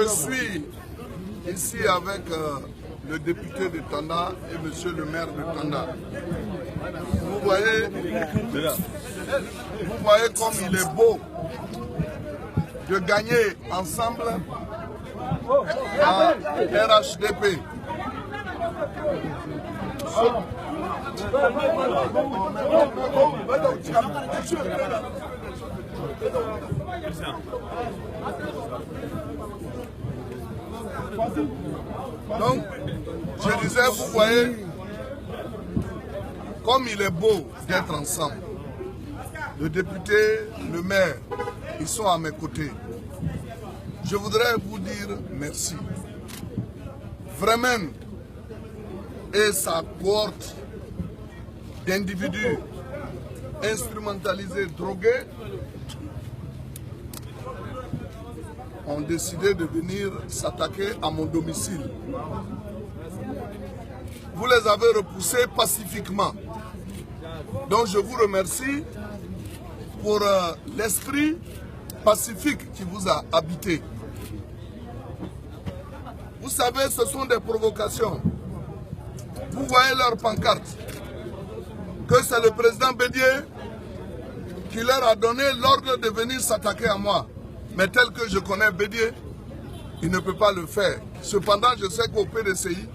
Je suis ici avec le député de Tanda et monsieur le maire de Tanda. Vous voyez comme il est beau de gagner ensemble à RHDP. Donc, je disais, vous voyez, comme il est beau d'être ensemble. Le député, le maire, ils sont à mes côtés. Je voudrais vous dire merci. Vraiment, et sa cohorte d'individus instrumentalisés, drogués, ont décidé de venir s'attaquer à mon domicile. Vous les avez repoussés pacifiquement. Donc je vous remercie pour l'esprit pacifique qui vous a habité. Vous savez, ce sont des provocations. Vous voyez leur pancarte, que c'est le président Bédié qui leur a donné l'ordre de venir s'attaquer à moi. Mais tel que je connais Bédié, il ne peut pas le faire. Cependant, je sais qu'au PDCI,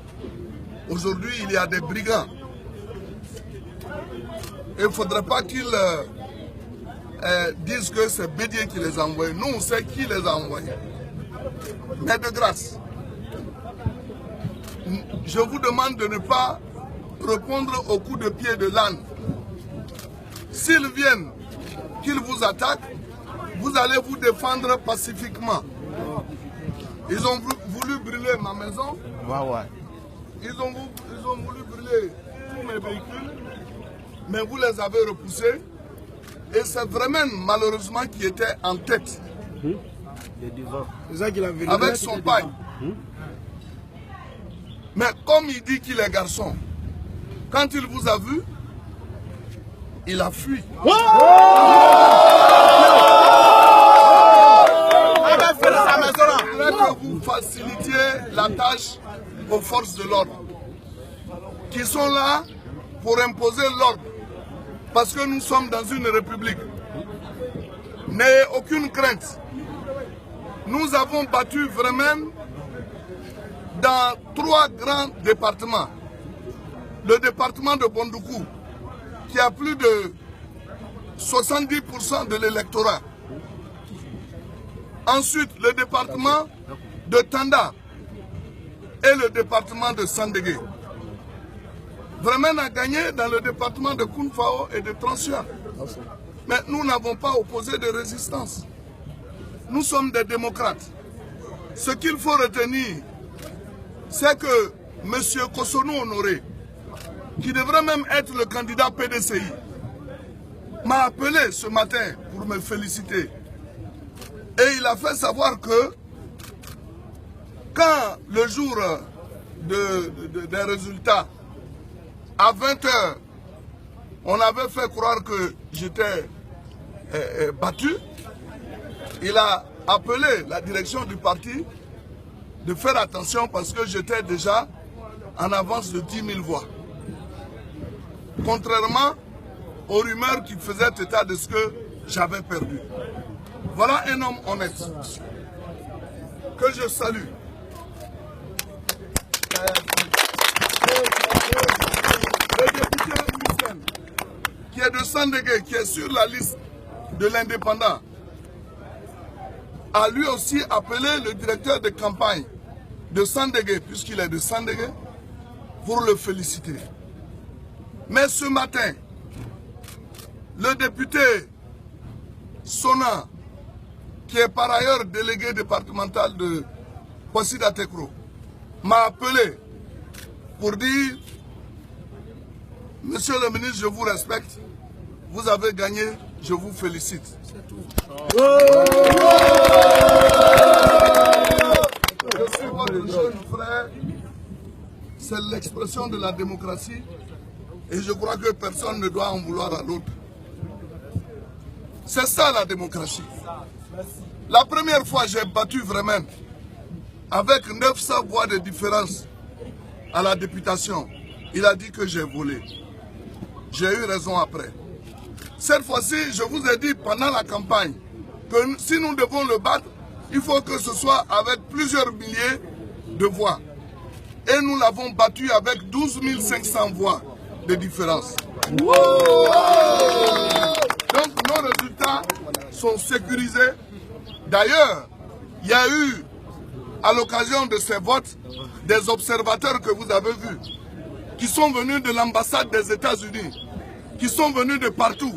aujourd'hui, il y a des brigands. Il ne faudrait pas qu'ils disent que c'est Bédié qui les a envoyés. Nous, on sait qui les a envoyés. Mais de grâce, je vous demande de ne pas répondre au coup de pied de l'âne. S'ils viennent, qu'ils vous attaquent, vous allez vous défendre pacifiquement. Ils ont voulu brûler ma maison. Ils ont voulu brûler tous mes véhicules. Mais vous les avez repoussés. Et c'est vraiment malheureusement qui était en tête. Avec son paille. Mais comme il dit qu'il est garçon, quand il vous a vu, il a fui. Que vous facilitiez la tâche aux forces de l'ordre qui sont là pour imposer l'ordre parce que nous sommes dans une république. N'ayez aucune crainte. Nous avons battu vraiment dans 3 grands départements. Le département de Bondoukou qui a plus de 70% de l'électorat. Ensuite, le département de Tanda et le département de Sandégué. Vraiment, on a gagné dans le département de Kounfao et de Transia. Mais nous n'avons pas opposé de résistance. Nous sommes des démocrates. Ce qu'il faut retenir, c'est que M. Kosonou Honoré, qui devrait même être le candidat PDCI, m'a appelé ce matin pour me féliciter. Et il a fait savoir que quand le jour des résultats, à 20 h, on avait fait croire que j'étais battu, il a appelé la direction du parti de faire attention parce que j'étais déjà en avance de 10 000 voix. Contrairement aux rumeurs qui faisaient état de ce que j'avais perdu. Voilà un homme honnête que je salue. Le député Hussein, qui est de Sandégué, qui est sur la liste de l'indépendant, a lui aussi appelé le directeur de campagne de Sandégué, puisqu'il est de Sandégué, pour le féliciter. Mais ce matin, le député Sona, qui est par ailleurs délégué départemental de Kwasida Tekro, m'a appelé pour dire: Monsieur le ministre, je vous respecte, vous avez gagné, je vous félicite. C'est tout. Je suis votre jeune frère, c'est l'expression de la démocratie et je crois que personne ne doit en vouloir à l'autre. C'est ça la démocratie. La première fois j'ai battu vraiment avec 900 voix de différence à la députation, il a dit que j'ai volé. J'ai eu raison après. Cette fois-ci, je vous ai dit pendant la campagne que si nous devons le battre, il faut que ce soit avec plusieurs milliers de voix. Et nous l'avons battu avec 12 500 voix de différence. Wow! Donc nos résultats sont sécurisés. D'ailleurs, il y a eu, à l'occasion de ces votes, des observateurs que vous avez vus, qui sont venus de l'ambassade des États-Unis, qui sont venus de partout,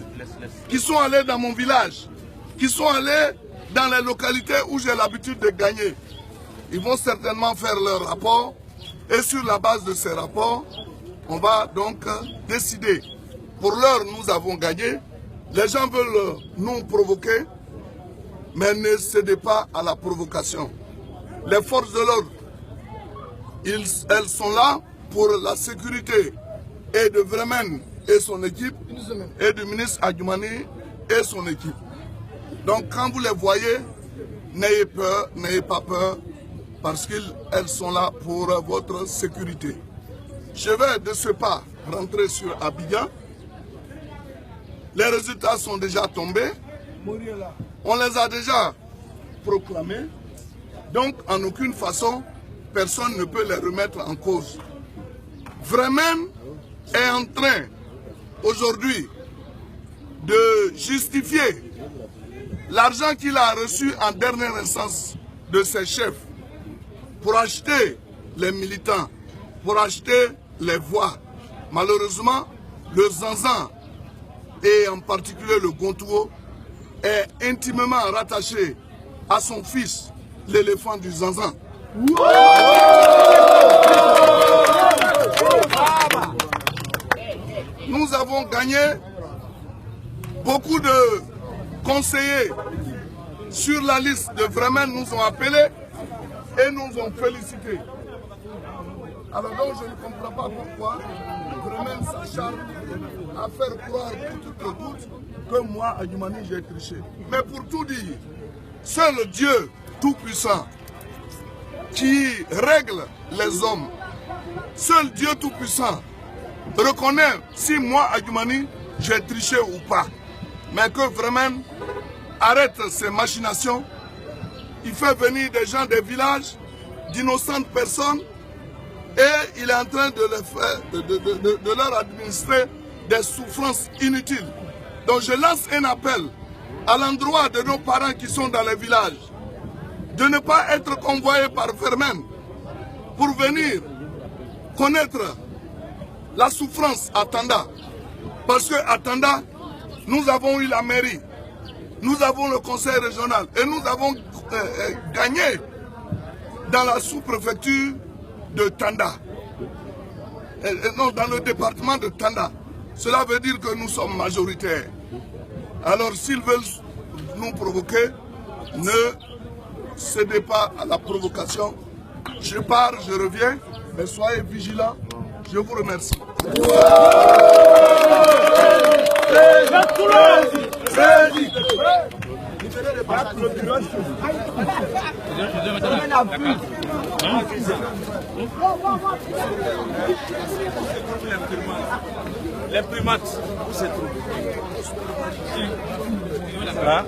qui sont allés dans mon village, qui sont allés dans les localités où j'ai l'habitude de gagner. Ils vont certainement faire leur rapport et sur la base de ces rapports, on va donc décider. Pour l'heure, nous avons gagné. Les gens veulent nous provoquer, mais ne cédez pas à la provocation. Les forces de l'ordre, elles sont là pour la sécurité et de Vremen et son équipe, et du ministre Adjoumani et son équipe. Donc quand vous les voyez, n'ayez peur, n'ayez pas peur, parce qu'elles sont là pour votre sécurité. Je vais de ce pas rentrer sur Abidjan. Les résultats sont déjà tombés. On les a déjà proclamés. Donc en aucune façon, personne ne peut les remettre en cause. Vremen est en train aujourd'hui de justifier l'argent qu'il a reçu en dernière instance de ses chefs pour acheter les militants, pour acheter les voix. Malheureusement, le Zanzan et en particulier le Gontouo est intimement rattaché à son fils, l'éléphant du Zanzan. Nous avons gagné. Beaucoup de conseillers sur la liste de Vremen nous ont appelés et nous ont félicités. Alors donc je ne comprends pas pourquoi Vremen s'acharne à faire croire pour tout le doute que moi, Adjoumani, j'ai triché. Mais pour tout dire, seul Dieu Tout-Puissant qui règle les hommes, seul Dieu Tout-Puissant reconnaît si moi, Adjoumani, j'ai triché ou pas. Mais que Vremen arrête ces machinations. Il fait venir des gens des villages, d'innocentes personnes, et il est en train de leur administrer des souffrances inutiles. Donc je lance un appel à l'endroit de nos parents qui sont dans les villages, de ne pas être convoyés par Vremen pour venir connaître la souffrance à Tanda. Parce qu'à Tanda, nous avons eu la mairie, nous avons le conseil régional et nous avons gagné dans la sous-préfecture de Tanda. Non, dans le département de Tanda. Cela veut dire que nous sommes majoritaires. Alors s'ils veulent nous provoquer, ne cédez pas à la provocation. Je pars, je reviens, mais soyez vigilants. Je vous remercie. Les primates, où se trouvent? Là.